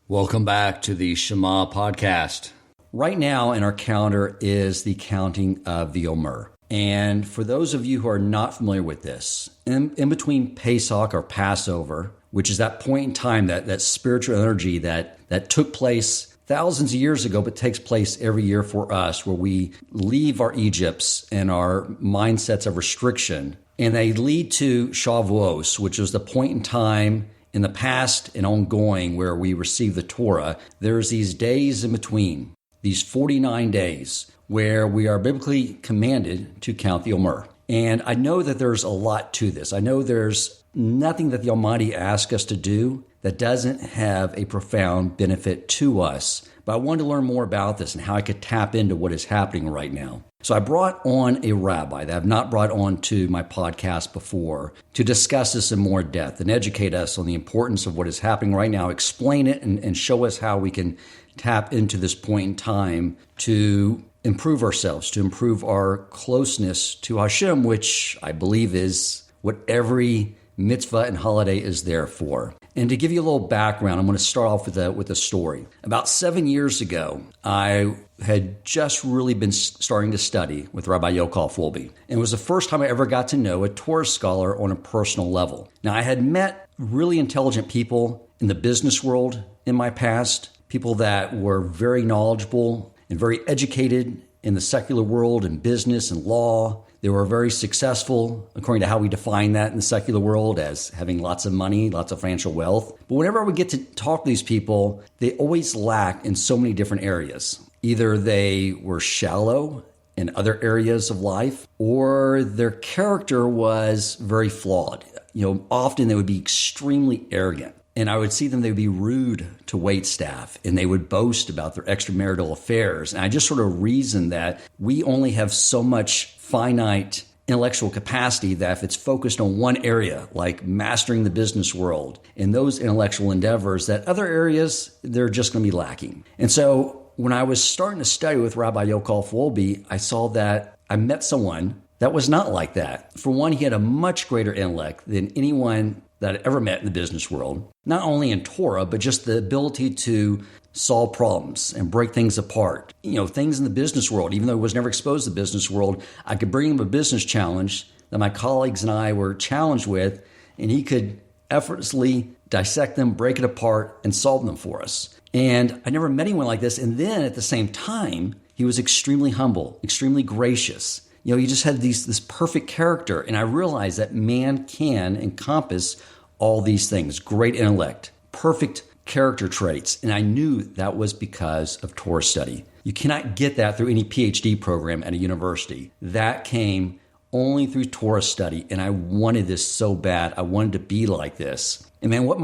Welcome back to the Shema podcast. Right now in our calendar is the counting of the Omer. And for those of you who are not familiar with this, in between Pesach or Passover, which is that point in time, that spiritual energy that took place thousands of years ago, but takes place every year for us, where we leave our Egypts and our mindsets of restriction, and they lead to Shavous, which is the point in time in the past and ongoing where we receive the Torah. There's these days in between, these 49 days, where we are biblically commanded to count the Omer. And I know that there's a lot to this. I know there's nothing that the Almighty asks us to do that doesn't have a profound benefit to us. But I wanted to learn more about this and how I could tap into what is happening right now. So I brought on a rabbi that I've not brought on to my podcast before to discuss this in more depth and educate us on the importance of what is happening right now, explain it, and show us how we can tap into this point in time to improve ourselves, to improve our closeness to Hashem, which I believe is what every mitzvah and holiday is there for. And to give you a little background, I'm going to start off with a story. About 7 years ago, I had just really been starting to study with Rabbi Yochal Wolbe. And it was the first time I ever got to know a Torah scholar on a personal level. Now, I had met really intelligent people in the business world in my past, people that were very knowledgeable and very educated in the secular world and business and law. They were very successful, according to how we define that in the secular world, as having lots of money, lots of financial wealth. But whenever I would get to talk to these people, they always lacked in so many different areas. Either they were shallow in other areas of life, or their character was very flawed. Often they would be extremely arrogant. And I would see them, they would be rude to waitstaff, and they would boast about their extramarital affairs. And I just sort of reasoned that we only have so much finite intellectual capacity that if it's focused on one area, like mastering the business world and those intellectual endeavors, that other areas, they're just going to be lacking. And so when I was starting to study with Rabbi Yochal Wolbe, I saw that I met someone that was not like that. For one, he had a much greater intellect than anyone that I ever met in the business world, not only in Torah, but just the ability to solve problems and break things apart. Things in the business world, even though I was never exposed to the business world, I could bring him a business challenge that my colleagues and I were challenged with, and he could effortlessly dissect them, break it apart, and solve them for us. And I never met anyone like this. And then at the same time, he was extremely humble, extremely gracious. He just had this perfect character. And I realized that man can encompass all these things: great intellect, perfect character traits. And I knew that was because of Torah study. You cannot get that through any PhD program at a university. That came only through Torah study. And I wanted this so bad. I wanted to be like this. And man, what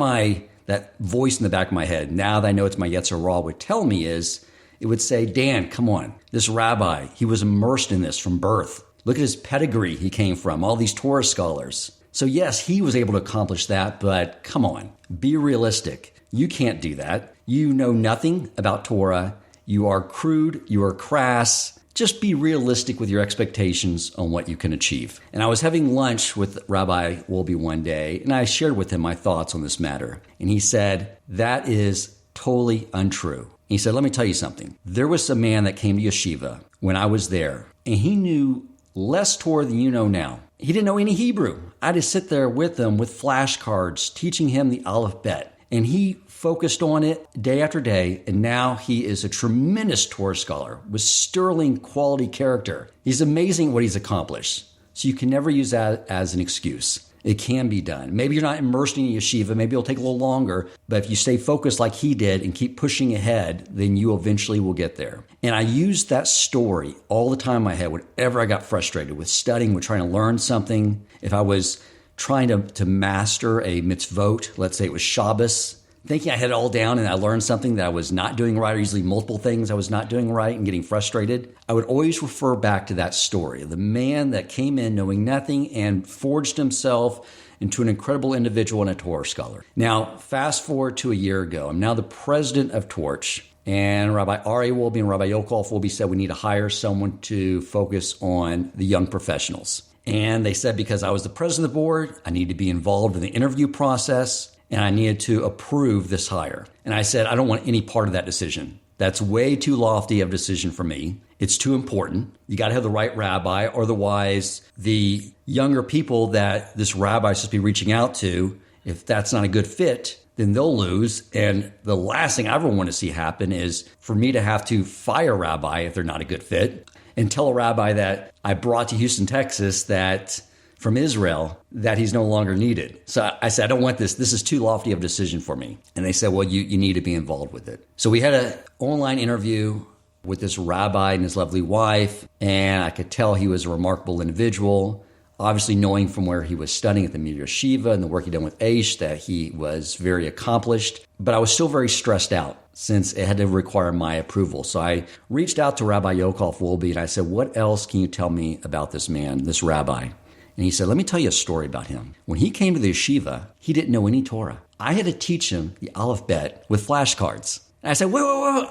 that voice in the back of my head, now that I know it's my Yetzer Hara, would tell me is, it would say, Dan, come on. This rabbi, he was immersed in this from birth. Look at his pedigree he came from, all these Torah scholars. So yes, he was able to accomplish that, but come on, be realistic. You can't do that. You know nothing about Torah. You are crude. You are crass. Just be realistic with your expectations on what you can achieve. And I was having lunch with Rabbi Wolbe one day, and I shared with him my thoughts on this matter. And he said, that is totally untrue. He said, let me tell you something. There was a man that came to yeshiva when I was there, and he knew less Torah than you know now. He didn't know any Hebrew. I had to sit there with him with flashcards, teaching him the Aleph Bet. And he focused on it day after day, and now he is a tremendous Torah scholar with sterling quality character. He's amazing at what he's accomplished. So you can never use that as an excuse. It can be done. Maybe you're not immersed in yeshiva. Maybe it'll take a little longer. But if you stay focused like he did and keep pushing ahead, then you eventually will get there. And I used that story all the time in my head whenever I got frustrated with studying, with trying to learn something. If I was trying to master a mitzvot, let's say it was Shabbos, thinking I had it all down and I learned something that I was not doing right, or usually multiple things I was not doing right and getting frustrated, I would always refer back to that story. The man that came in knowing nothing and forged himself into an incredible individual and a Torah scholar. Now, fast forward to a year ago. I'm now the president of Torch, and Rabbi Ari Wolbe and Rabbi Yochal Wolbe said we need to hire someone to focus on the young professionals. And they said because I was the president of the board, I need to be involved in the interview process. and I needed to approve this hire. And I said, I don't want any part of that decision. That's way too lofty of a decision for me. It's too important. You got to have the right rabbi, or otherwise the younger people that this rabbi is supposed to be reaching out to, if that's not a good fit, then they'll lose. And the last thing I ever want to see happen is for me to have to fire a rabbi if they're not a good fit, and tell a rabbi that I brought to Houston, Texas, that from Israel, that he's no longer needed. So I said, I don't want this. This is too lofty of a decision for me. And they said, well, you need to be involved with it. So we had an online interview with this rabbi and his lovely wife, and I could tell he was a remarkable individual. Obviously, knowing from where he was studying at the Media Yeshiva and the work he done with Aish, that he was very accomplished. But I was still very stressed out since it had to require my approval. So I reached out to Rabbi Yokov Wolbe, and I said, what else can you tell me about this man, this rabbi? And he said, let me tell you a story about him. When he came to the yeshiva, he didn't know any Torah. I had to teach him the Aleph Bet with flashcards. And I said, wait,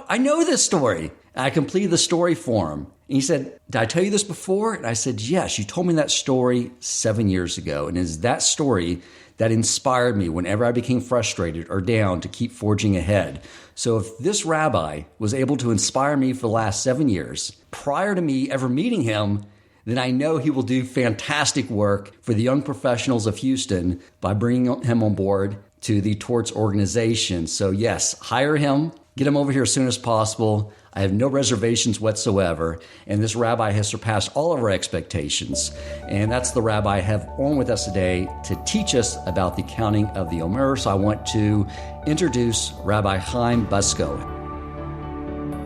I know this story. And I completed the story for him. And he said, did I tell you this before? And I said, yes, you told me that story 7 years ago. And it's that story that inspired me whenever I became frustrated or down to keep forging ahead. So if this rabbi was able to inspire me for the last 7 years, prior to me ever meeting him, then I know he will do fantastic work for the young professionals of Houston by bringing him on board to the Torch organization. So yes, hire him, get him over here as soon as possible. I have no reservations whatsoever. And this rabbi has surpassed all of our expectations. And that's the rabbi I have on with us today to teach us about the counting of the Omer. So I want to introduce Rabbi Chaim Buscko.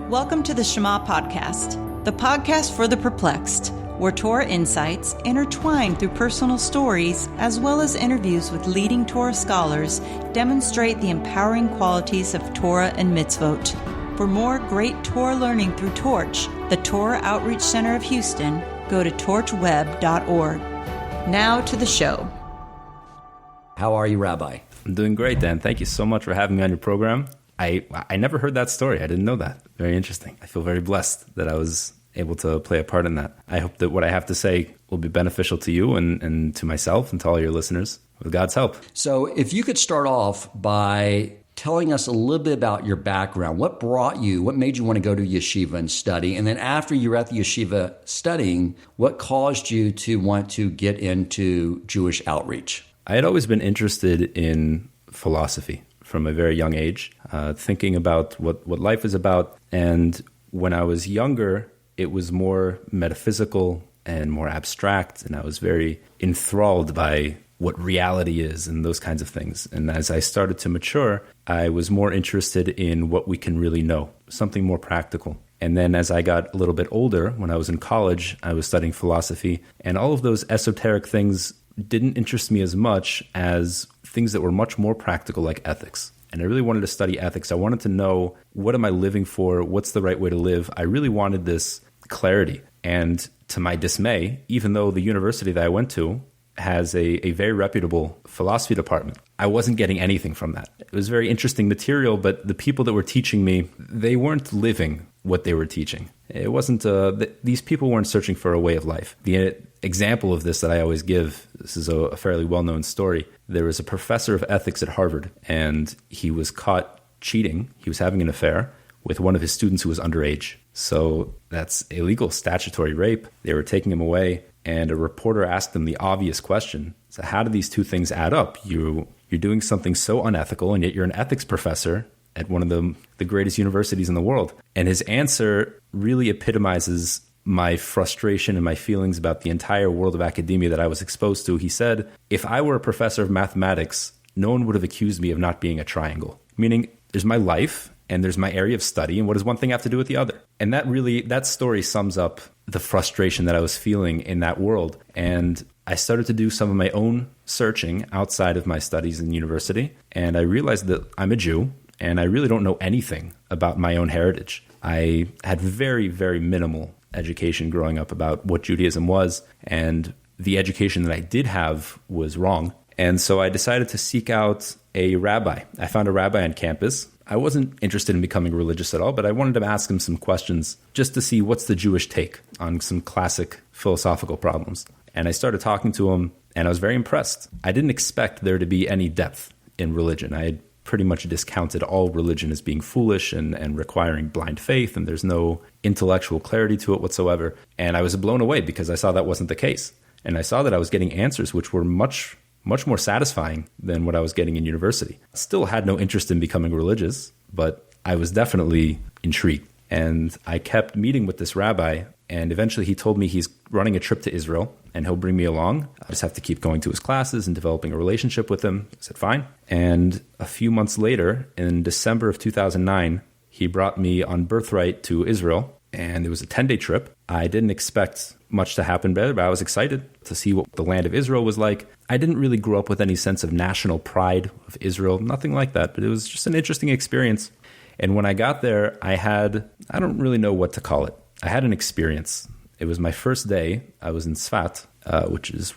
Welcome to the Shema Podcast, the podcast for the perplexed, where Torah insights, intertwined through personal stories, as well as interviews with leading Torah scholars, demonstrate the empowering qualities of Torah and mitzvot. For more great Torah learning through Torch, the Torah Outreach Center of Houston, go to torchweb.org. Now to the show. How are you, Rabbi? I'm doing great, Dan. Thank you so much for having me on your program. I never heard that story. I didn't know that. Very interesting. I feel very blessed that I was able to play a part in that. I hope that what I have to say will be beneficial to you and to myself and to all your listeners with God's help. So if you could start off by telling us a little bit about your background, what made you want to go to yeshiva and study? And then after you were at the yeshiva studying, what caused you to want to get into Jewish outreach? I had always been interested in philosophy from a very young age, thinking about what life is about. And when I was younger, it was more metaphysical and more abstract, and I was very enthralled by what reality is and those kinds of things. And as I started to mature, I was more interested in what we can really know, something more practical. And then as I got a little bit older, when I was in college, I was studying philosophy, and all of those esoteric things didn't interest me as much as things that were much more practical, like ethics. And I really wanted to study ethics. I wanted to know, what am I living for? What's the right way to live? I really wanted this clarity. And to my dismay, even though the university that I went to has a very reputable philosophy department, I wasn't getting anything from that. It was very interesting material, but the people that were teaching me, they weren't living what they were teaching. It wasn't, these people weren't searching for a way of life. The example of this that I always give, this is a fairly well-known story. There was a professor of ethics at Harvard, and he was caught cheating. He was having an affair with one of his students who was underage. So that's illegal, statutory rape. They were taking him away, and a reporter asked him the obvious question. So how do these two things add up? You're doing something so unethical, and yet you're an ethics professor at one of the greatest universities in the world. And his answer really epitomizes my frustration and my feelings about the entire world of academia that I was exposed to. He said, if I were a professor of mathematics, no one would have accused me of not being a triangle. Meaning, there's my life, and there's my area of study, and what does one thing have to do with the other? And that story sums up the frustration that I was feeling in that world. And I started to do some of my own searching outside of my studies in university, and I realized that I'm a Jew, and I really don't know anything about my own heritage. I had very, very minimal education growing up about what Judaism was, and the education that I did have was wrong. And so I decided to seek out a rabbi. I found a rabbi on campus. I wasn't interested in becoming religious at all, but I wanted to ask him some questions just to see what's the Jewish take on some classic philosophical problems. And I started talking to him, and I was very impressed. I didn't expect there to be any depth in religion. I had pretty much discounted all religion as being foolish and requiring blind faith, and there's no intellectual clarity to it whatsoever. And I was blown away because I saw that wasn't the case. And I saw that I was getting answers which were much more satisfying than what I was getting in university. Still had no interest in becoming religious, but I was definitely intrigued. And I kept meeting with this rabbi, and eventually he told me he's running a trip to Israel and he'll bring me along. I just have to keep going to his classes and developing a relationship with him. I said, fine. And a few months later, in December of 2009, he brought me on birthright to Israel, and it was a 10-day trip. I didn't expect much to happen better, but I was excited to see what the land of Israel was like. I didn't really grow up with any sense of national pride of Israel, nothing like that, but it was just an interesting experience. And when I got there, I don't really know what to call it. I had an experience. It was my first day. I was in Sfat, which is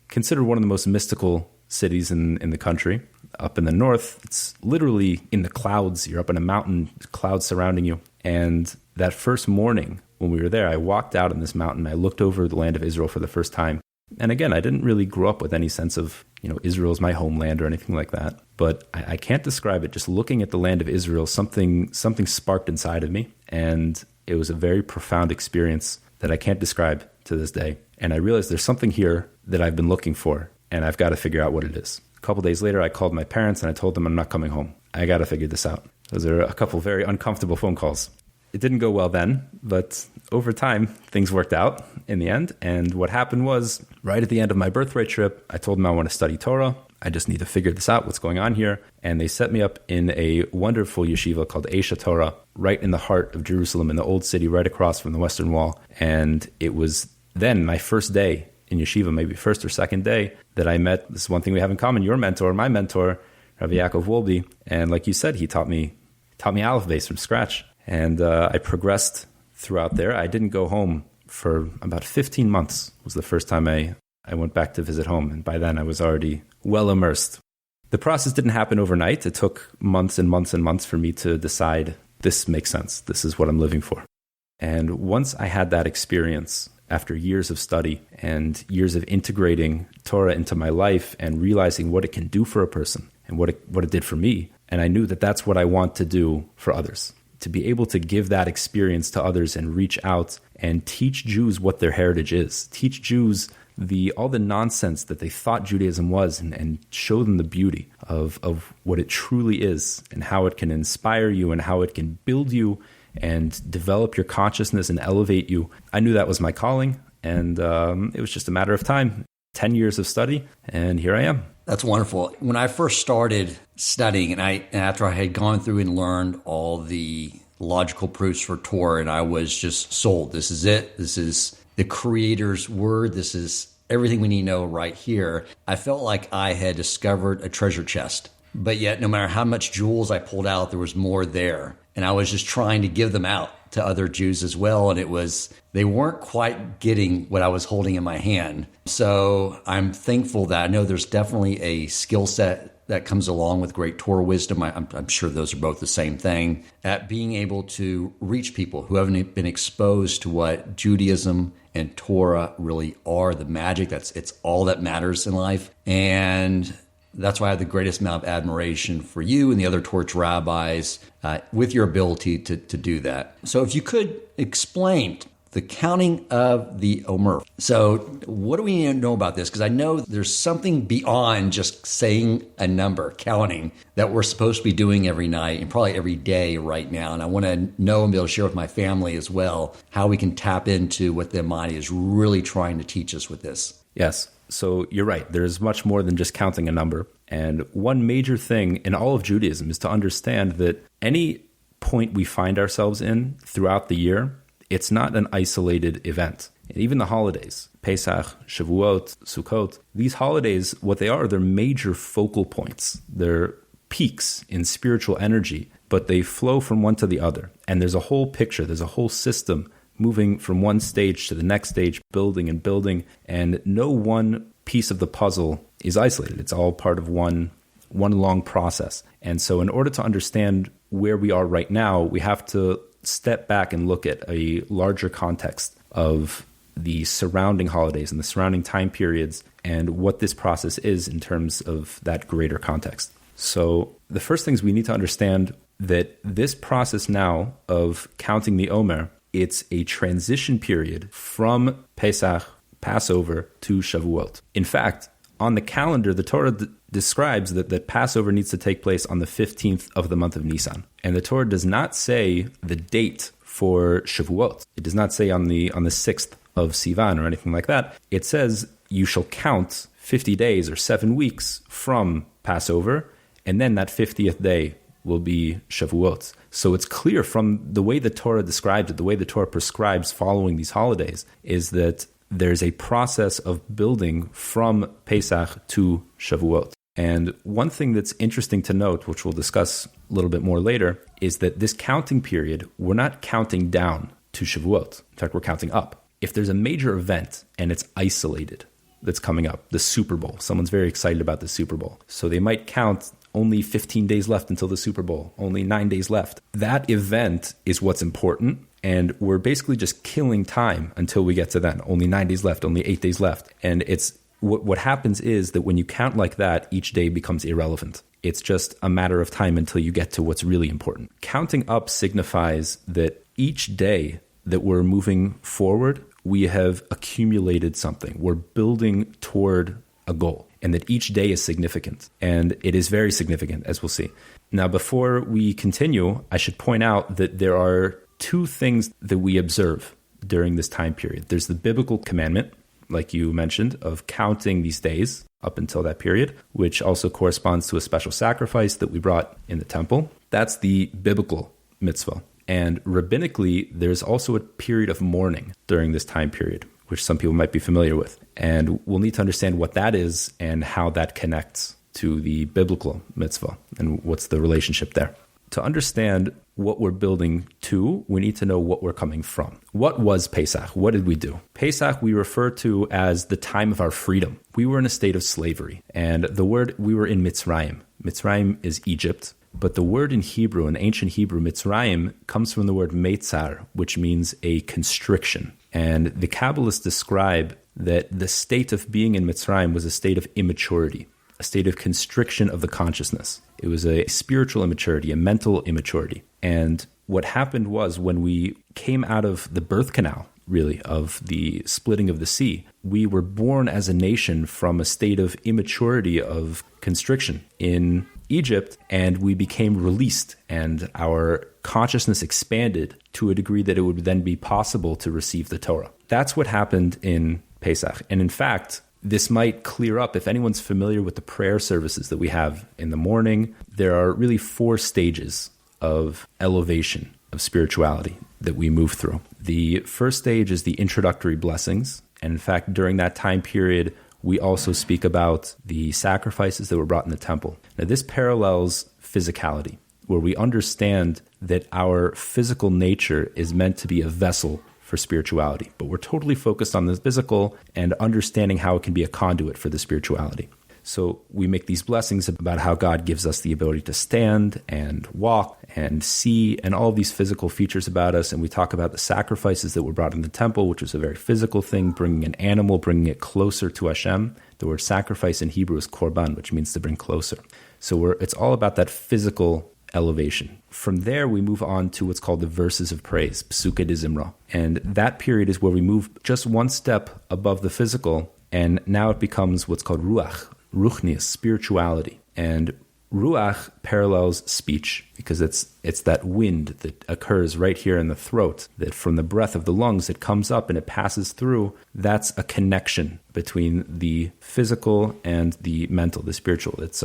considered one of the most mystical cities in the country. Up in the north, it's literally in the clouds. You're up in a mountain, clouds surrounding you. And that first morning when we were there, I walked out on this mountain. I looked over the land of Israel for the first time. And again, I didn't really grow up with any sense of, Israel is my homeland or anything like that. But I can't describe it. Just looking at the land of Israel, something sparked inside of me. And it was a very profound experience that I can't describe to this day. And I realized there's something here that I've been looking for, and I've got to figure out what it is. A couple days later, I called my parents and I told them I'm not coming home. I got to figure this out. Those are a couple very uncomfortable phone calls. It didn't go well then, but over time, things worked out in the end. And what happened was, right at the end of my birthright trip, I told them I want to study Torah. I just need to figure this out, what's going on here. And they set me up in a wonderful yeshiva called Esha Torah, right in the heart of Jerusalem, in the old city, right across from the Western Wall. And it was then my first day in yeshiva, maybe first or second day, that I met, this is one thing we have in common, your mentor, my mentor, Rabbi Yaakov Wolbe. And like you said, he taught me Aleph Beis from scratch. And I progressed throughout there. I didn't go home for about 15 months was the first time I went back to visit home. And by then I was already well immersed. The process didn't happen overnight. It took months and months and months for me to decide this makes sense. This is what I'm living for. And once I had that experience, after years of study and years of integrating Torah into my life and realizing what it can do for a person and what it did for me, and I knew that that's what I want to do for others. To be able to give that experience to others and reach out and teach Jews what their heritage is, teach Jews all the nonsense that they thought Judaism was, and show them the beauty of what it truly is and how it can inspire you and how it can build you and develop your consciousness and elevate you. I knew that was my calling, and it was just a matter of time. 10 years of study, and here I am. That's wonderful. When I first started studying, and after I had gone through and learned all the logical proofs for Torah, and I was just sold. This is it. This is the Creator's word. This is everything we need to know right here. I felt like I had discovered a treasure chest. But yet, no matter how much jewels I pulled out, there was more there. And I was just trying to give them out to other Jews as well. And they weren't quite getting what I was holding in my hand. So I'm thankful that I know there's definitely a skill set that comes along with great Torah wisdom. I'm sure those are both the same thing, at being able to reach people who haven't been exposed to what Judaism and Torah really are, the magic. It's all that matters in life. And that's why I have the greatest amount of admiration for you and the other torch rabbis with your ability to do that. So if you could explain the counting of the Omer. So what do we need to know about this? Because I know there's something beyond just saying a number, counting, that we're supposed to be doing every night and probably every day right now. And I want to know and be able to share with my family as well how we can tap into what the Almighty is really trying to teach us with this. Yes. So you're right. There's much more than just counting a number. And one major thing in all of Judaism is to understand that any point we find ourselves in throughout the year, it's not an isolated event. And even the holidays, Pesach, Shavuot, Sukkot, these holidays, what they are, they're major focal points. They're peaks in spiritual energy, but they flow from one to the other. And there's a whole picture, there's a whole system moving from one stage to the next stage, building and building, and no one piece of the puzzle is isolated. It's all part of one long process. And so in order to understand where we are right now, we have to step back and look at a larger context of the surrounding holidays and the surrounding time periods and what this process is in terms of that greater context. So the first thing is we need to understand that this process now of counting the Omer, it's a transition period from Pesach, Passover, to Shavuot. In fact, on the calendar, the Torah describes that Passover needs to take place on the 15th of the month of Nisan. And the Torah does not say the date for Shavuot. It does not say on the 6th of Sivan or anything like that. It says you shall count 50 days or 7 weeks from Passover, and then that 50th day will be Shavuot. So it's clear from the way the Torah describes it, the way the Torah prescribes following these holidays, is that there's a process of building from Pesach to Shavuot. And one thing that's interesting to note, which we'll discuss a little bit more later, is that this counting period, we're not counting down to Shavuot. In fact, we're counting up. If there's a major event and it's isolated that's coming up, the Super Bowl, someone's very excited about the Super Bowl, so they might count only 15 days left until the Super Bowl, only 9 days left. That event is what's important, and we're basically just killing time until we get to then. Only 9 days left, only 8 days left. And it's what happens is that when you count like that, each day becomes irrelevant. It's just a matter of time until you get to what's really important. Counting up signifies that each day that we're moving forward, we have accumulated something. We're building toward a goal, and that each day is significant. And it is very significant, as we'll see. Now, before we continue, I should point out that there are two things that we observe during this time period. There's the biblical commandment, like you mentioned, of counting these days up until that period, which also corresponds to a special sacrifice that we brought in the temple. That's the biblical mitzvah. And rabbinically, there's also a period of mourning during this time period, which some people might be familiar with. And we'll need to understand what that is and how that connects to the biblical mitzvah and what's the relationship there. To understand what we're building to, we need to know what we're coming from. What was Pesach? What did we do? Pesach we refer to as the time of our freedom. We were in a state of slavery, and we were in Mitzrayim. Mitzrayim is Egypt, but the word in Hebrew, in ancient Hebrew, Mitzrayim, comes from the word Meitzar, which means a constriction. And the Kabbalists describe that the state of being in Mitzrayim was a state of immaturity, a state of constriction of the consciousness. It was a spiritual immaturity, a mental immaturity. And what happened was when we came out of the birth canal, really, of the splitting of the sea, we were born as a nation from a state of immaturity, of constriction in Egypt, and we became released, and our consciousness expanded to a degree that it would then be possible to receive the Torah. That's what happened in Pesach. And in fact, this might clear up if anyone's familiar with the prayer services that we have in the morning. There are really 4 stages of elevation of spirituality that we move through. The first stage is the introductory blessings. And in fact, during that time period, we also speak about the sacrifices that were brought in the temple. Now, this parallels physicality, where we understand that our physical nature is meant to be a vessel for spirituality, but we're totally focused on the physical and understanding how it can be a conduit for the spirituality. So we make these blessings about how God gives us the ability to stand and walk and see and all these physical features about us. And we talk about the sacrifices that were brought in the temple, which was a very physical thing, bringing an animal, bringing it closer to Hashem. The word sacrifice in Hebrew is korban, which means to bring closer. So it's all about that physical elevation. From there, we move on to what's called the verses of praise, Pesukei de Zimra. And that period is where we move just one step above the physical, and now it becomes what's called ruach, ruchnius, spirituality. And ruach parallels speech, because it's that wind that occurs right here in the throat, that from the breath of the lungs, it comes up and it passes through. That's a connection between the physical and the mental, the spiritual. It's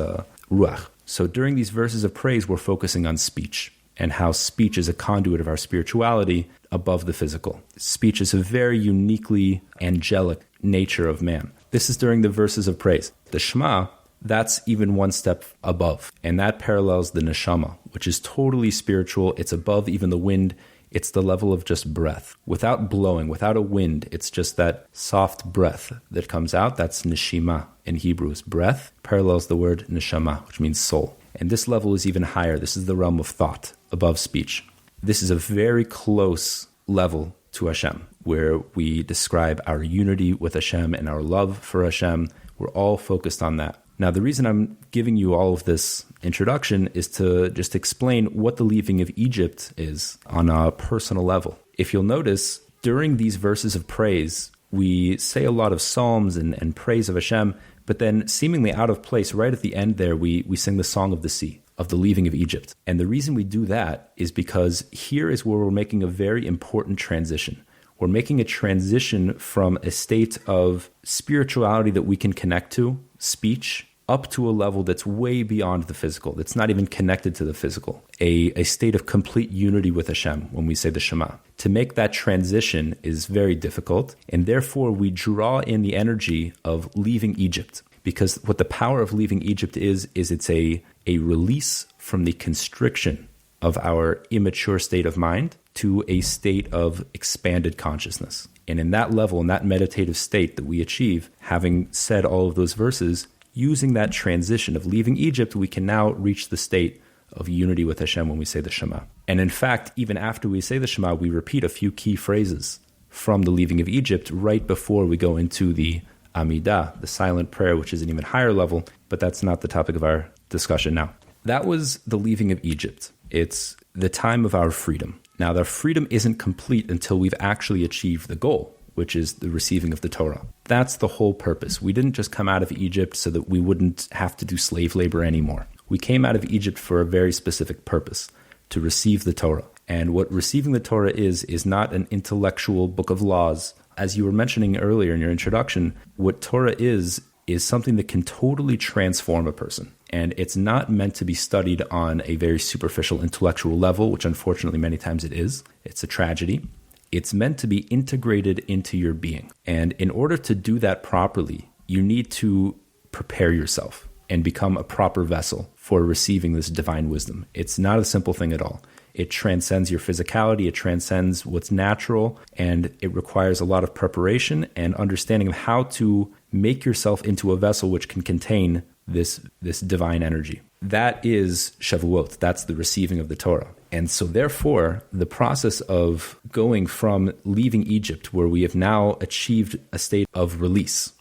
ruach. So during these verses of praise, we're focusing on speech and how speech is a conduit of our spirituality above the physical. Speech is a very uniquely angelic nature of man. This is during the verses of praise. The Shema, that's even one step above, and that parallels the neshama, which is totally spiritual. It's above even the wind. It's the level of just breath. Without blowing, without a wind, it's just that soft breath that comes out. That's neshima in Hebrew. Breath parallels the word neshama, which means soul. And this level is even higher. This is the realm of thought, above speech. This is a very close level to Hashem, where we describe our unity with Hashem and our love for Hashem. We're all focused on that. Now, the reason I'm giving you all of this introduction is to just explain what the leaving of Egypt is on a personal level. If you'll notice, during these verses of praise, we say a lot of psalms and praise of Hashem, but then seemingly out of place, right at the end there, we sing the Song of the Sea, of the leaving of Egypt. And the reason we do that is because here is where we're making a very important transition. We're making a transition from a state of spirituality that we can connect to, speech, up to a level that's way beyond the physical, that's not even connected to the physical, a state of complete unity with Hashem when we say the Shema. To make that transition is very difficult, and therefore we draw in the energy of leaving Egypt. Because what the power of leaving Egypt is it's a release from the constriction of our immature state of mind to a state of expanded consciousness. And in that level, in that meditative state that we achieve, having said all of those verses, using that transition of leaving Egypt, we can now reach the state of unity with Hashem when we say the Shema. And in fact, even after we say the Shema, we repeat a few key phrases from the leaving of Egypt right before we go into the Amidah, the silent prayer, which is an even higher level, but that's not the topic of our discussion now. That was the leaving of Egypt. It's the time of our freedom. Now, the freedom isn't complete until we've actually achieved the goal, which is the receiving of the Torah. That's the whole purpose. We didn't just come out of Egypt so that we wouldn't have to do slave labor anymore. We came out of Egypt for a very specific purpose, to receive the Torah. And what receiving the Torah is not an intellectual book of laws. As you were mentioning earlier in your introduction, what Torah is something that can totally transform a person. And it's not meant to be studied on a very superficial intellectual level, which unfortunately many times it is. It's a tragedy. It's meant to be integrated into your being. And in order to do that properly, you need to prepare yourself and become a proper vessel for receiving this divine wisdom. It's not a simple thing at all. It transcends your physicality, it transcends what's natural, and it requires a lot of preparation and understanding of how to make yourself into a vessel which can contain this divine energy. That is Shavuot. That's the receiving of the Torah. And so therefore, the process of going from leaving Egypt, where we have now achieved a state of release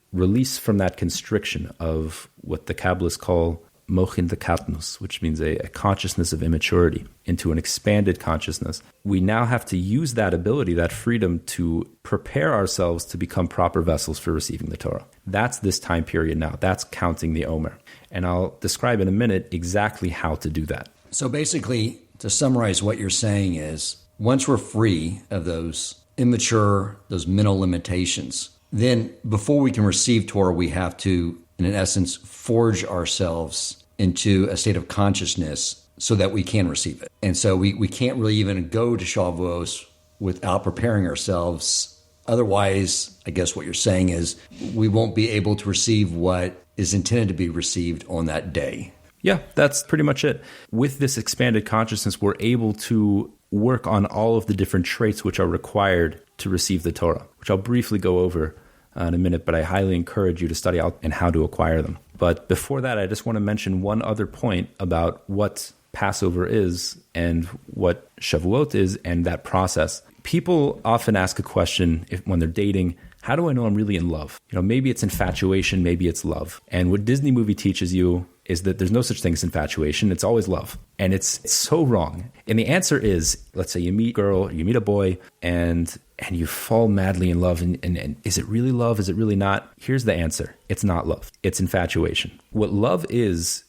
from that constriction of what the Kabbalists call mochin dekatnus, which means a consciousness of immaturity, into an expanded consciousness. We now have to use that ability, that freedom, to prepare ourselves to become proper vessels for receiving the Torah. That's this time period now. That's counting the Omer. And I'll describe in a minute exactly how to do that. So basically, to summarize what you're saying is, once we're free of those immature, those mental limitations, then before we can receive Torah, we have to, in essence, forge ourselves into a state of consciousness so that we can receive it. And so we can't really even go to Shavuos without preparing ourselves. Otherwise, I guess what you're saying is we won't be able to receive what is intended to be received on that day. Yeah, that's pretty much it. With this expanded consciousness, we're able to work on all of the different traits which are required to receive the Torah, which I'll briefly go over in a minute, but I highly encourage you to study out and how to acquire them. But before that, I just want to mention one other point about what Passover is and what Shavuot is and that process. People often ask a question when they're dating, how do I know I'm really in love? Maybe it's infatuation, maybe it's love. And what Disney movie teaches you is that there's no such thing as infatuation. It's always love. And it's so wrong. And the answer is, let's say you meet a girl, you meet a boy, and you fall madly in love. And is it really love? Is it really not? Here's the answer. It's not love. It's infatuation. What love is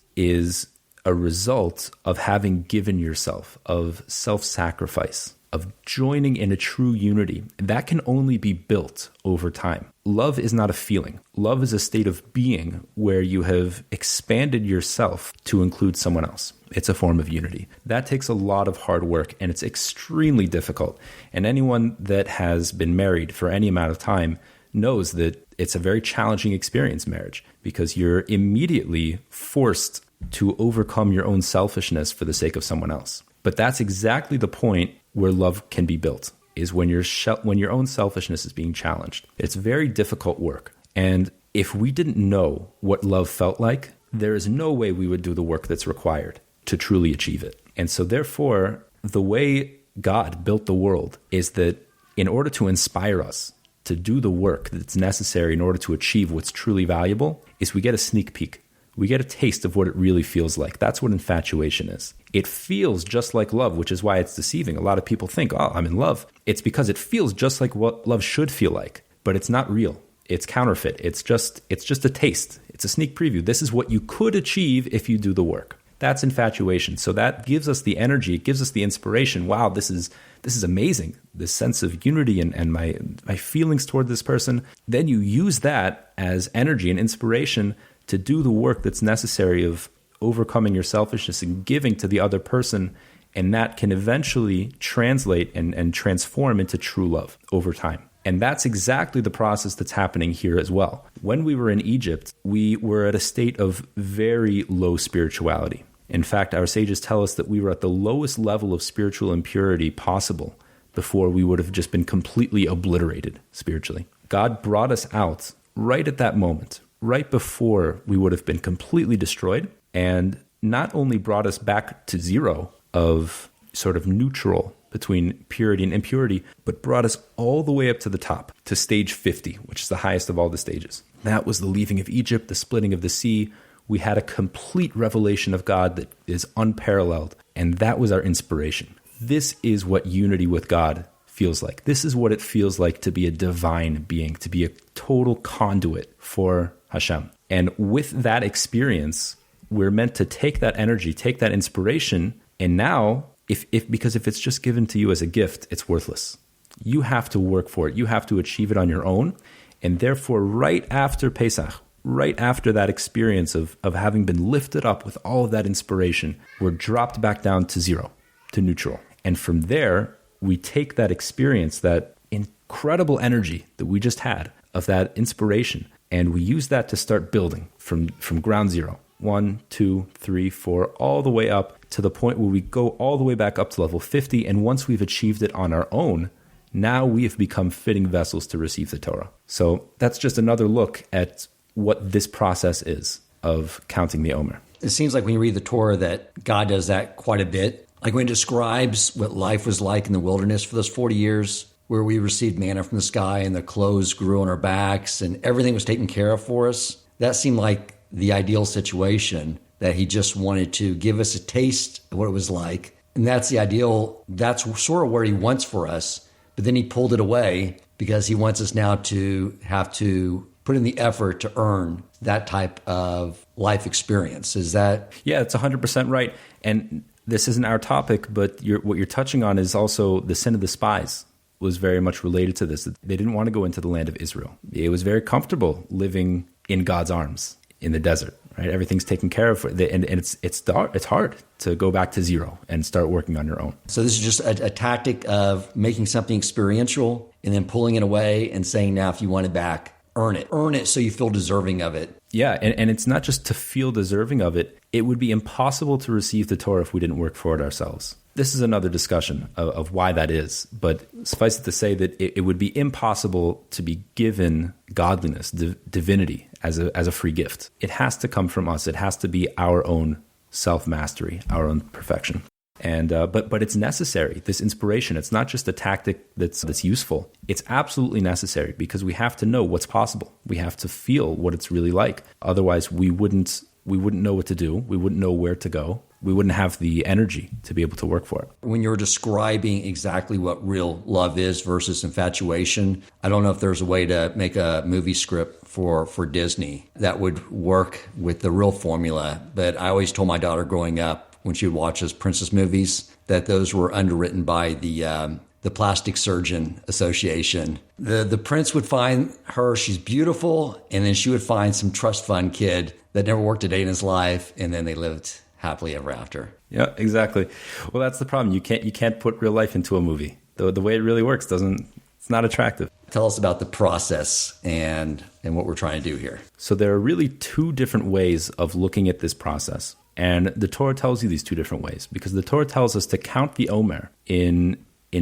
a result of having given yourself, of self-sacrifice, of joining in a true unity. That can only be built over time. Love is not a feeling. Love is a state of being where you have expanded yourself to include someone else. It's a form of unity. That takes a lot of hard work, and it's extremely difficult. And anyone that has been married for any amount of time knows that it's a very challenging experience, marriage, because you're immediately forced to overcome your own selfishness for the sake of someone else. But that's exactly the point where love can be built, is when your own selfishness is being challenged. It's very difficult work. And if we didn't know what love felt like, there is no way we would do the work that's required to truly achieve it. And so therefore, the way God built the world is that in order to inspire us to do the work that's necessary in order to achieve what's truly valuable, is we get a sneak peek. We get a taste of what it really feels like. That's what infatuation is. It feels just like love, which is why it's deceiving. A lot of people think, oh, I'm in love. It's because it feels just like what love should feel like, but it's not real. It's counterfeit. It's just a taste. It's a sneak preview. This is what you could achieve if you do the work. That's infatuation. So that gives us the energy. It gives us the inspiration. Wow, this is amazing. This sense of unity and my feelings toward this person. Then you use that as energy and inspiration to do the work that's necessary of overcoming your selfishness and giving to the other person. And that can eventually translate and transform into true love over time. And that's exactly the process that's happening here as well. When we were in Egypt, we were at a state of very low spirituality. In fact, our sages tell us that we were at the lowest level of spiritual impurity possible before we would have just been completely obliterated spiritually. God brought us out right at that moment, right before we would have been completely destroyed, and not only brought us back to zero of sort of neutral between purity and impurity, but brought us all the way up to the top, to stage 50, which is the highest of all the stages. That was the leaving of Egypt, the splitting of the sea. We had a complete revelation of God that is unparalleled, and that was our inspiration. This is what unity with God feels like. This is what it feels like to be a divine being, to be a total conduit for Hashem. And with that experience, we're meant to take that energy, take that inspiration, and now, because if it's just given to you as a gift, it's worthless. You have to work for it. You have to achieve it on your own. And therefore, right after Pesach, right after that experience of having been lifted up with all of that inspiration, we're dropped back down to zero, to neutral. And from there, we take that experience, that incredible energy that we just had of that inspiration, and we use that to start building from ground zero. 1, 2, 3, 4, all the way up to the point where we go all the way back up to level 50. And once we've achieved it on our own, now we have become fitting vessels to receive the Torah. So that's just another look at what this process is of counting the Omer. It seems like when you read the Torah that God does that quite a bit. Like when it describes what life was like in the wilderness for those 40 years, where we received manna from the sky and the clothes grew on our backs and everything was taken care of for us. That seemed like the ideal situation, that he just wanted to give us a taste of what it was like. And that's the ideal, that's sort of where he wants for us. But then he pulled it away because he wants us now to have to put in the effort to earn that type of life experience. Is that? Yeah, it's 100% right. And this isn't our topic, but what you're touching on is also the sin of the spies was very much related to this. They didn't want to go into the land of Israel. It was very comfortable living in God's arms in the desert, right? Everything's taken care of, and it's hard to go back to zero and start working on your own. So this is just a tactic of making something experiential and then pulling it away and saying, now if you want it back, earn it so you feel deserving of it. Yeah, and it's not just to feel deserving of it. It would be impossible to receive the Torah if we didn't work for it ourselves. This is another discussion of why that is, but suffice it to say that it would be impossible to be given godliness, divinity, as a free gift. It has to come from us. It has to be our own self-mastery, our own perfection. And but it's necessary, this inspiration. It's not just a tactic that's useful. It's absolutely necessary because we have to know what's possible. We have to feel what it's really like. Otherwise, we wouldn't know what to do. We wouldn't know where to go. We wouldn't have the energy to be able to work for it. When you're describing exactly what real love is versus infatuation, I don't know if there's a way to make a movie script for Disney that would work with the real formula. But I always told my daughter growing up, when she would watch those princess movies, that those were underwritten by the Plastic Surgeon Association. The prince would find her, she's beautiful, and then she would find some trust fund kid that never worked a day in his life, and then they lived happily ever after. Yeah, exactly. Well, that's the problem. You can't put real life into a movie. The way it really works it's not attractive. Tell us about the process and what we're trying to do here. So there are really two different ways of looking at this process. And the Torah tells you these two different ways, because the Torah tells us to count the Omer in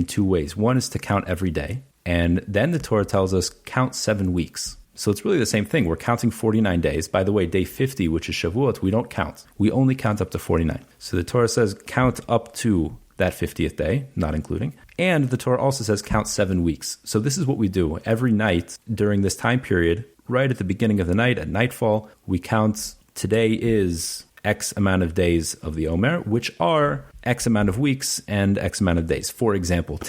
two ways. One is to count every day, and then the Torah tells us count 7 weeks. So it's really the same thing. We're counting 49 days. By the way, day 50, which is Shavuot, we don't count. We only count up to 49. So the Torah says count up to that 50th day, not including. And the Torah also says count 7 weeks. So this is what we do. Every night during this time period, right at the beginning of the night, at nightfall, we count today is X amount of days of the Omer, which are X amount of weeks and X amount of days. For example,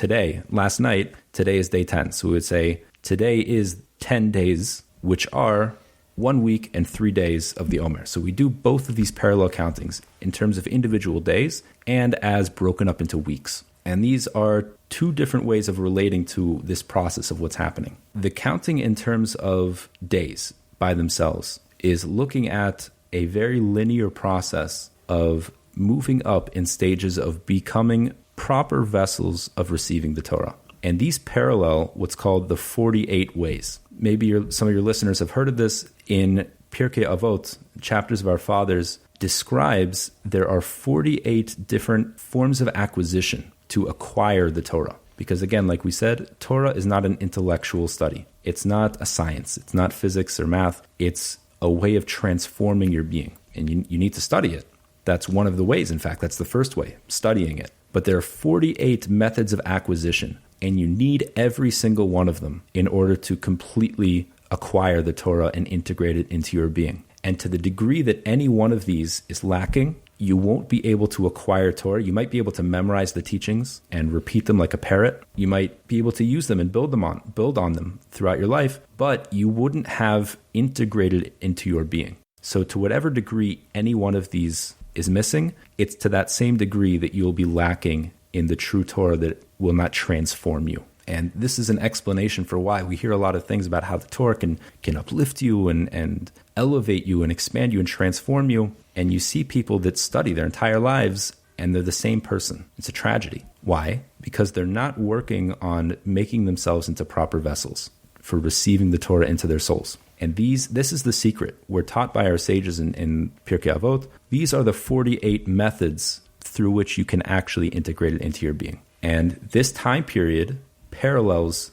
last night, today is day 10. So we would say today is 10 days, which are 1 week and 3 days of the Omer. So we do both of these parallel countings in terms of individual days and as broken up into weeks. And these are two different ways of relating to this process of what's happening. The counting in terms of days by themselves is looking at a very linear process of moving up in stages of becoming proper vessels of receiving the Torah. And these parallel what's called the 48 ways. Maybe some of your listeners have heard of this. In Pirkei Avot, Chapters of Our Fathers, describes there are 48 different forms of acquisition to acquire the Torah. Because again, like we said, Torah is not an intellectual study. It's not a science. It's not physics or math. It's a way of transforming your being. And you need to study it. That's one of the ways. In fact, that's the first way, studying it. But there are 48 methods of acquisition, and you need every single one of them in order to completely acquire the Torah and integrate it into your being. And to the degree that any one of these is lacking, you won't be able to acquire Torah. You might be able to memorize the teachings and repeat them like a parrot. You might be able to use them and build on them throughout your life, but you wouldn't have integrated it into your being. So to whatever degree any one of these is missing, it's to that same degree that you'll be lacking in the true Torah that will not transform you. And this is an explanation for why we hear a lot of things about how the Torah can uplift you and elevate you and expand you and transform you. And you see people that study their entire lives and they're the same person. It's a tragedy. Why? Because they're not working on making themselves into proper vessels for receiving the Torah into their souls. And this is the secret. We're taught by our sages in Pirkei Avot. These are the 48 methods through which you can actually integrate it into your being. And this time period parallels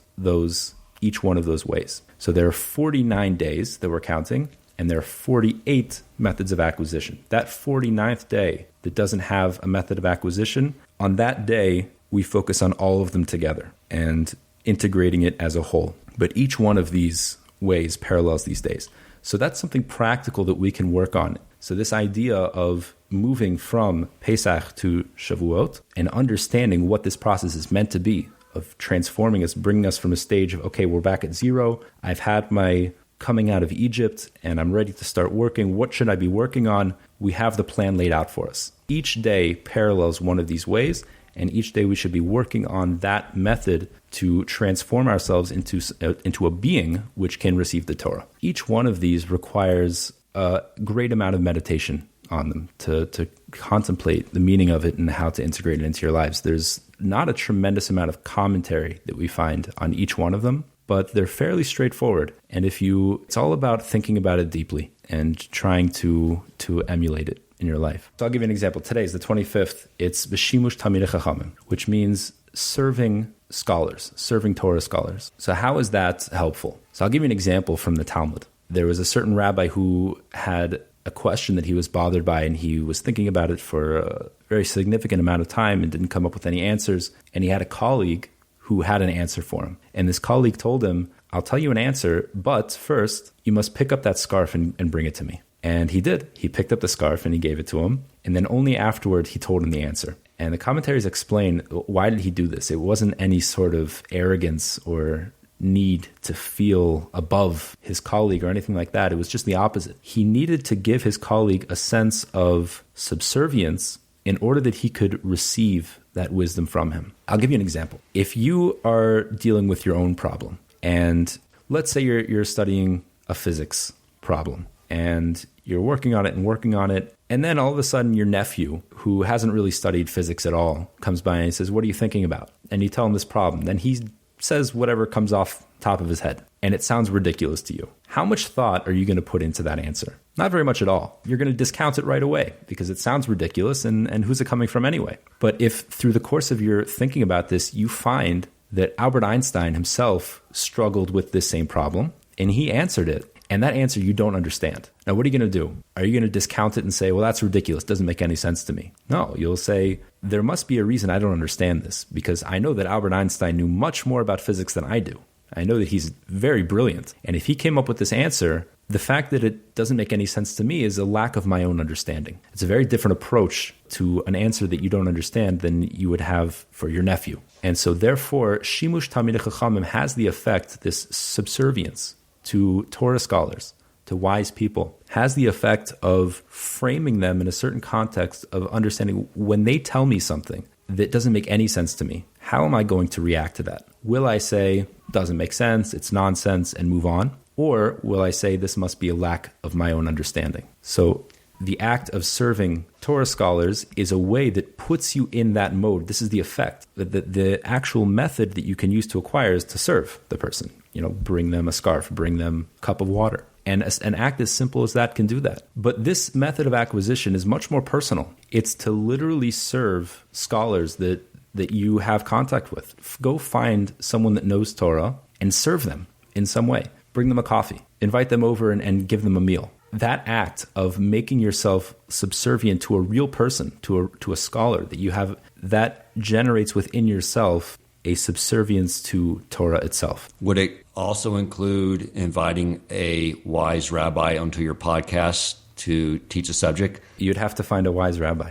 each one of those ways. So there are 49 days that we're counting, and there are 48 methods of acquisition. That 49th day that doesn't have a method of acquisition, on that day, we focus on all of them together and integrating it as a whole. But each one of these ways parallels these days. So that's something practical that we can work on. So this idea of moving from Pesach to Shavuot and understanding what this process is meant to be, of transforming us, bringing us from a stage of, okay, we're back at zero. I've had my coming out of Egypt and I'm ready to start working. What should I be working on? We have the plan laid out for us. Each day parallels one of these ways, and each day we should be working on that method to transform ourselves into a being which can receive the Torah. Each one of these requires a great amount of meditation on them to contemplate the meaning of it and how to integrate it into your lives. There's not a tremendous amount of commentary that we find on each one of them, but they're fairly straightforward. And it's all about thinking about it deeply and trying to emulate it in your life. So I'll give you an example. Today is the 25th. It's B'shimush Talmidei Chachamim, which means serving scholars, serving Torah scholars. So how is that helpful? So I'll give you an example from the Talmud. There was a certain rabbi who had a question that he was bothered by, and he was thinking about it for a very significant amount of time and didn't come up with any answers. And he had a colleague who had an answer for him. And this colleague told him, I'll tell you an answer, but first you must pick up that scarf and bring it to me. And he did. He picked up the scarf and he gave it to him. And then only afterward he told him the answer. And the commentaries explain why did he do this. It wasn't any sort of arrogance or need to feel above his colleague or anything like that. It was just the opposite. He needed to give his colleague a sense of subservience in order that he could receive that wisdom from him. I'll give you an example. If you are dealing with your own problem, and let's say you're studying a physics problem, and you're working on it, and then all of a sudden your nephew, who hasn't really studied physics at all, comes by and he says, what are you thinking about? And you tell him this problem. Then he says whatever comes off top of his head, and it sounds ridiculous to you. How much thought are you going to put into that answer? Not very much at all. You're going to discount it right away because it sounds ridiculous, and who's it coming from anyway? But if through the course of your thinking about this, you find that Albert Einstein himself struggled with this same problem, and he answered it, and that answer you don't understand. Now, what are you going to do? Are you going to discount it and say, well, that's ridiculous, doesn't make any sense to me? No, you'll say, there must be a reason I don't understand this, because I know that Albert Einstein knew much more about physics than I do. I know that he's very brilliant. And if he came up with this answer, The fact that it doesn't make any sense to me is a lack of my own understanding. It's a very different approach to an answer that you don't understand than you would have for your nephew. And so therefore, Shimush Talmidei Chachamim has the effect, this subservience to Torah scholars, to wise people, has the effect of framing them in a certain context of understanding when they tell me something that doesn't make any sense to me, how am I going to react to that? Will I say, doesn't make sense, it's nonsense, and move on? Or will I say this must be a lack of my own understanding? So the act of serving Torah scholars is a way that puts you in that mode. This is the effect. The actual method that you can use to acquire is to serve the person. Bring them a scarf, bring them a cup of water. And an act as simple as that can do that. But this method of acquisition is much more personal. It's to literally serve scholars that you have contact with. Go find someone that knows Torah and serve them in some way. Bring them a coffee. Invite them over and give them a meal. That act of making yourself subservient to a real person, to a scholar that you have, that generates within yourself a subservience to Torah itself. Would it also include inviting a wise rabbi onto your podcast to teach a subject? You'd have to find a wise rabbi.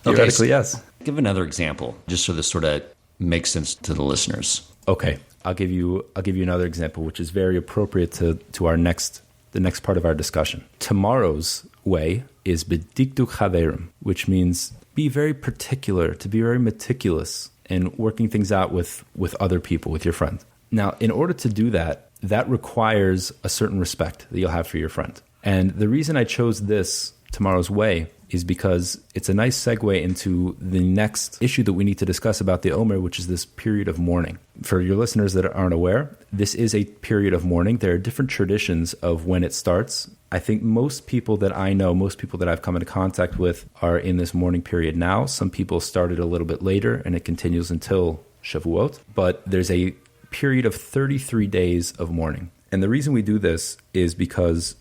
Theoretically, yes. Give another example, just so this sort of makes sense to the listeners. Okay, I'll give you another example, which is very appropriate to the next part of our discussion. Tomorrow's way is bedikduk chaverim, which means be very particular, to be very meticulous in working things out with other people, with your friend. Now, in order to do that, that requires a certain respect that you'll have for your friend. And the reason I chose this, tomorrow's way, is because it's a nice segue into the next issue that we need to discuss about the Omer, which is this period of mourning. For your listeners that aren't aware, this is a period of mourning. There are different traditions of when it starts. I think most people that I know, most people that I've come into contact with are in this mourning period now. Some people started a little bit later and it continues until Shavuot. But there's a period of 33 days of mourning. And the reason we do this is because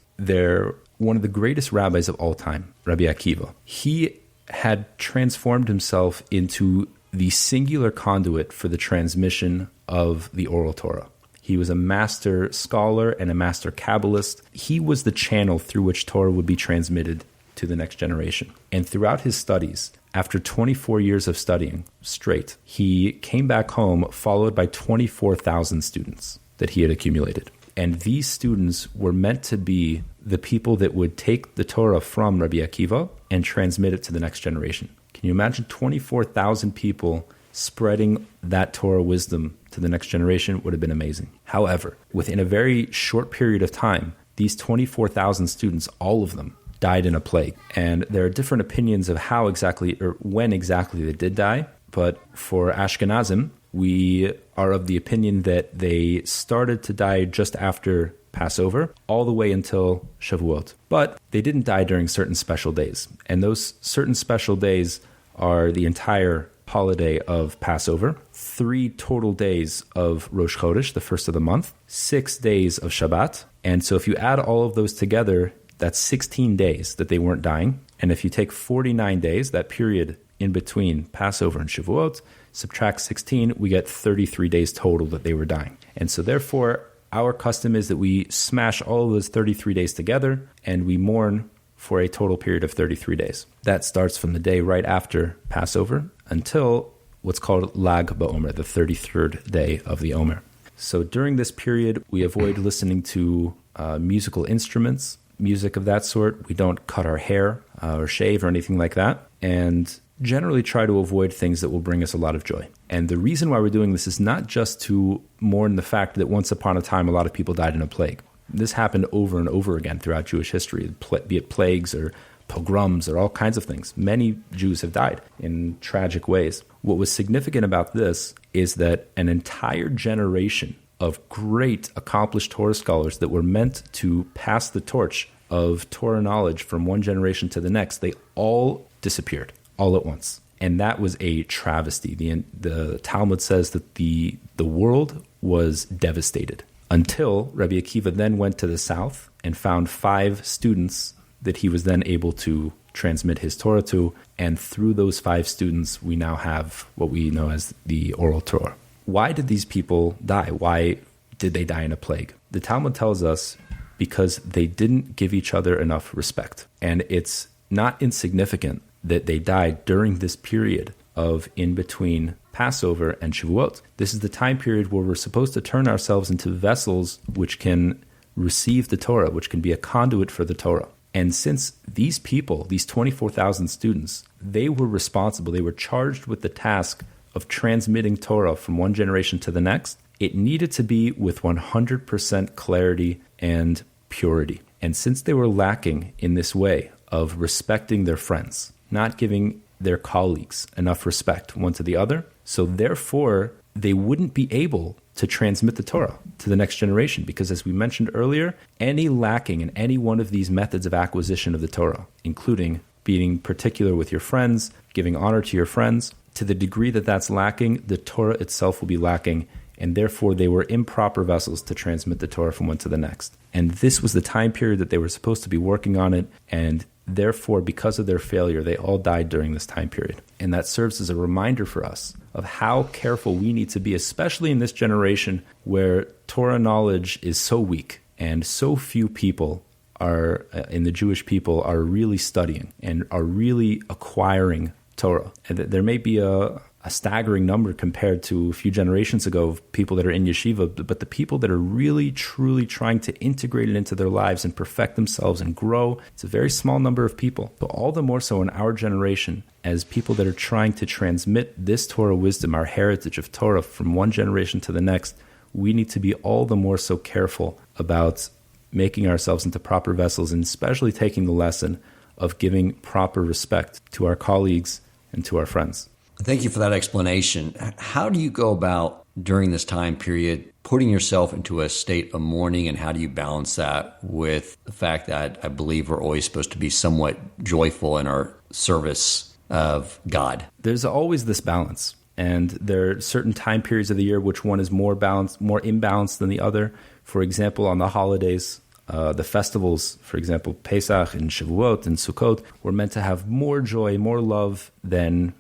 one of the greatest rabbis of all time, Rabbi Akiva, he had transformed himself into the singular conduit for the transmission of the oral Torah. He was a master scholar and a master Kabbalist. He was the channel through which Torah would be transmitted to the next generation. And throughout his studies, after 24 years of studying straight, he came back home followed by 24,000 students that he had accumulated. And these students were meant to be the people that would take the Torah from Rabbi Akiva and transmit it to the next generation. Can you imagine 24,000 people spreading that Torah wisdom to the next generation? Would have been amazing. However, within a very short period of time, these 24,000 students, all of them, died in a plague. And there are different opinions of how exactly or when exactly they did die. But for Ashkenazim, we are of the opinion that they started to die just after Passover, all the way until Shavuot. But they didn't die during certain special days. And those certain special days are the entire holiday of Passover, 3 total days of Rosh Chodesh, the first of the month, 6 days of Shabbat. And so if you add all of those together, that's 16 days that they weren't dying. And if you take 49 days, that period in between Passover and Shavuot, subtract 16, we get 33 days total that they were dying. And so therefore, our custom is that we smash all of those 33 days together and we mourn for a total period of 33 days. That starts from the day right after Passover until what's called Lag BaOmer, the 33rd day of the Omer. So during this period, we avoid listening to musical instruments, music of that sort. We don't cut our hair or shave or anything like that. And generally try to avoid things that will bring us a lot of joy. And the reason why we're doing this is not just to mourn the fact that once upon a time a lot of people died in a plague. This happened over and over again throughout Jewish history, be it plagues or pogroms or all kinds of things. Many Jews have died in tragic ways. What was significant about this is that an entire generation of great accomplished Torah scholars that were meant to pass the torch of Torah knowledge from one generation to the next, they all disappeared. All at once. And that was a travesty. The Talmud says that the world was devastated until Rabbi Akiva then went to the south and found 5 students that he was then able to transmit his Torah to. And through those 5 students, we now have what we know as the oral Torah. Why did these people die? Why did they die in a plague? The Talmud tells us because they didn't give each other enough respect. And it's not insignificant that they died during this period of in between Passover and Shavuot. This is the time period where we're supposed to turn ourselves into vessels which can receive the Torah, which can be a conduit for the Torah. And since these people, these 24,000 students, they were responsible, they were charged with the task of transmitting Torah from one generation to the next, it needed to be with 100% clarity and purity. And since they were lacking in this way of respecting their friends, not giving their colleagues enough respect one to the other, so therefore they wouldn't be able to transmit the Torah to the next generation, because as we mentioned earlier, any lacking in any one of these methods of acquisition of the Torah, including being particular with your friends, giving honor to your friends, to the degree that that's lacking, the Torah itself will be lacking, and therefore they were improper vessels to transmit the Torah from one to the next. And this was the time period that they were supposed to be working on it, and therefore, because of their failure, they all died during this time period. And that serves as a reminder for us of how careful we need to be, especially in this generation where Torah knowledge is so weak and so few people are, in the Jewish people, are really studying and are really acquiring Torah. And there may be a staggering number compared to a few generations ago of people that are in yeshiva, but the people that are really, truly trying to integrate it into their lives and perfect themselves and grow, it's a very small number of people. But all the more so in our generation, as people that are trying to transmit this Torah wisdom, our heritage of Torah from one generation to the next, we need to be all the more so careful about making ourselves into proper vessels, and especially taking the lesson of giving proper respect to our colleagues and to our friends. Thank you for that explanation. How do you go about during this time period putting yourself into a state of mourning, and how do you balance that with the fact that I believe we're always supposed to be somewhat joyful in our service of God? There's always this balance, and there are certain time periods of the year which one is more balanced, more imbalanced than the other. For example, on the holidays, the festivals, for example, Pesach and Shavous and Sukkot, were meant to have more joy, more love than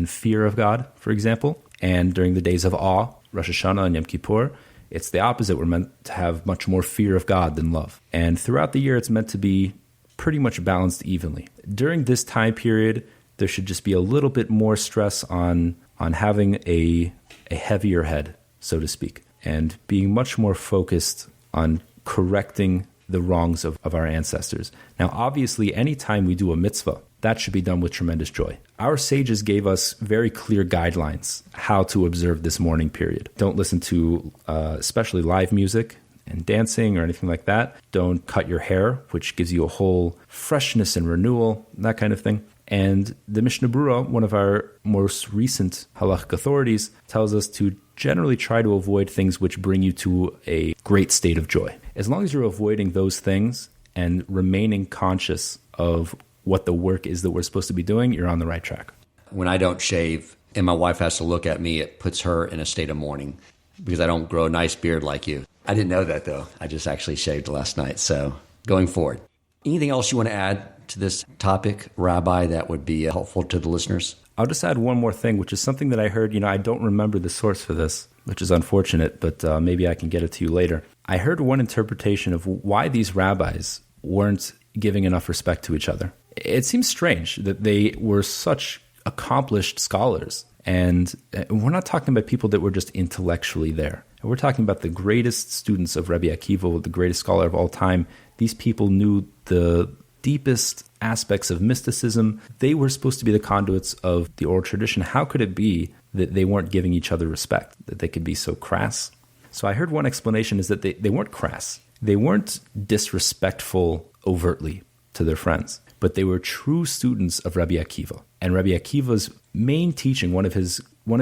fear of God, for example. And during the days of awe, Rosh Hashanah and Yom Kippur, it's the opposite. We're meant to have much more fear of God than love. And throughout the year, it's meant to be pretty much balanced evenly. During this time period, there should just be a little bit more stress on having a heavier head, so to speak, and being much more focused on correcting the wrongs of our ancestors. Now, obviously, anytime we do a mitzvah, that should be done with tremendous joy. Our sages gave us very clear guidelines how to observe this mourning period. Don't listen to especially live music and dancing or anything like that. Don't cut your hair, which gives you a whole freshness and renewal, that kind of thing. And the Mishnah Berurah, one of our most recent halachic authorities, tells us to generally try to avoid things which bring you to a great state of joy. As long as you're avoiding those things and remaining conscious of what the work is that we're supposed to be doing, you're on the right track. When I don't shave and my wife has to look at me, it puts her in a state of mourning because I don't grow a nice beard like you. I didn't know that, though. I just actually shaved last night. So going forward, anything else you want to add to this topic, Rabbi, that would be helpful to the listeners? I'll just add one more thing, which is something that I heard. I don't remember the source for this, which is unfortunate, but maybe I can get it to you later. I heard one interpretation of why these rabbis weren't giving enough respect to each other. It seems strange that they were such accomplished scholars. And we're not talking about people that were just intellectually there. We're talking about the greatest students of Rabbi Akiva, the greatest scholar of all time. These people knew the deepest aspects of mysticism. They were supposed to be the conduits of the oral tradition. How could it be that they weren't giving each other respect, that they could be so crass? So I heard one explanation is that they weren't crass. They weren't disrespectful overtly to their friends, but they were true students of Rabbi Akiva. And Rabbi Akiva's main teaching, one of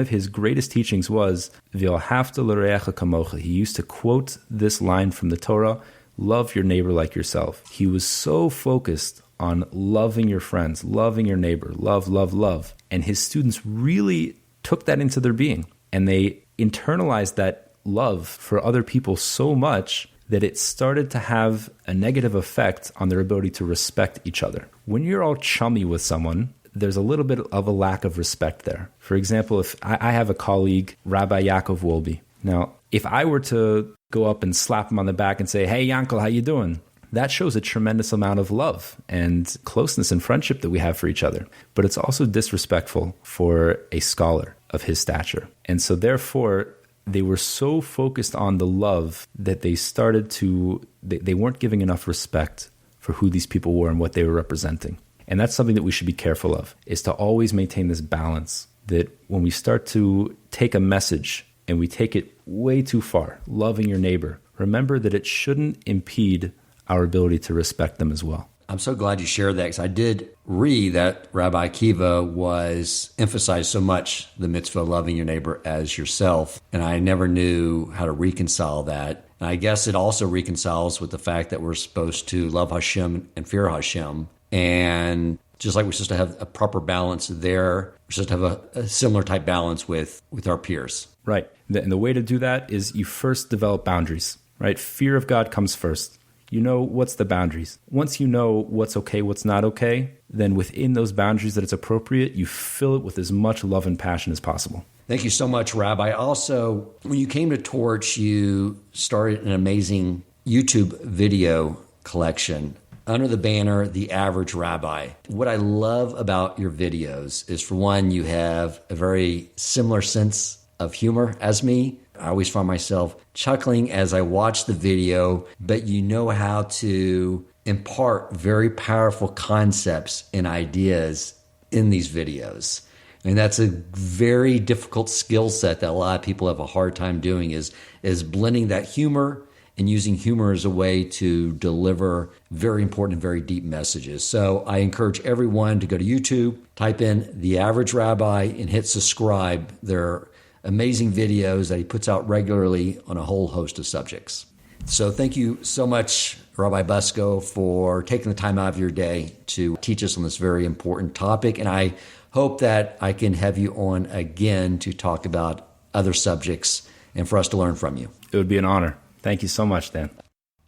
his greatest teachings was V'ahavta l'reacha kamocha. He used to quote this line from the Torah, love your neighbor like yourself. He was so focused on loving your friends, loving your neighbor, love, love, love. And his students really took that into their being, and they internalized that love for other people so much that it started to have a negative effect on their ability to respect each other. When you're all chummy with someone, there's a little bit of a lack of respect there. For example, if I have a colleague, Rabbi Yaakov Wolbe, Now, if I were to go up and slap him on the back and say, "Hey, Yankel, how you doing?" That shows a tremendous amount of love and closeness and friendship that we have for each other. But it's also disrespectful for a scholar of his stature. And so therefore, they were so focused on the love that they weren't giving enough respect for who these people were and what they were representing. And that's something that we should be careful of, is to always maintain this balance, that when we start to take a message and we take it way too far, loving your neighbor, remember that it shouldn't impede our ability to respect them as well. I'm so glad you shared that, because I did read that Rabbi Akiva was emphasized so much the mitzvah of loving your neighbor as yourself, and I never knew how to reconcile that. And I guess it also reconciles with the fact that we're supposed to love Hashem and fear Hashem, and just like we're supposed to have a proper balance there, we're supposed to have a similar type balance with our peers. Right. And the way to do that is you first develop boundaries, right? Fear of God comes first. You know what's the boundaries. Once you know what's okay, what's not okay, then within those boundaries that it's appropriate, you fill it with as much love and passion as possible. Thank you so much, Rabbi. Also, when you came to Torch, you started an amazing YouTube video collection under the banner, The Average Rabbi. What I love about your videos is, for one, you have a very similar sense of humor as me. I always find myself chuckling as I watch the video, but you know how to impart very powerful concepts and ideas in these videos. And that's a very difficult skill set that a lot of people have a hard time doing, is blending that humor and using humor as a way to deliver very important and very deep messages. So I encourage everyone to go to YouTube, type in The Average Rabbi, and hit subscribe. They're amazing videos that he puts out regularly on a whole host of subjects. So thank you so much, Rabbi Buscko, for taking the time out of your day to teach us on this very important topic. And I hope that I can have you on again to talk about other subjects and for us to learn from you. It would be an honor. Thank you so much, Dan.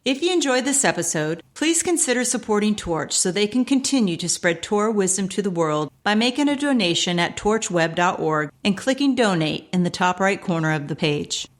If you enjoyed this episode, please consider supporting Torch so they can continue to spread Torah wisdom to the world by making a donation at torchweb.org and clicking donate in the top right corner of the page.